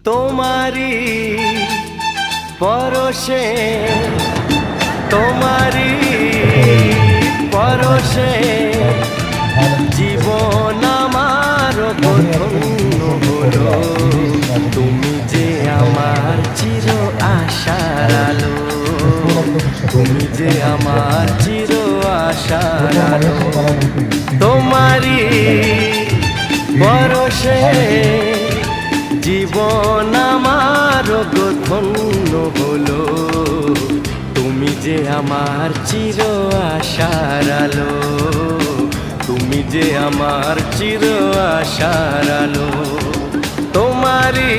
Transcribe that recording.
তোমারি পরশে তোমারি পরশে জীবন আমার ধন্য হলো। তুমি যে আমার চির আশার আলো, তুমি যে আমার চির আশার আলো। তোমারি পরশে জীবন আমার ধন্য হলো। তুমি যে আমার চির আশার আলো, তুমি যে আমার চির আশার আলো। তোমারি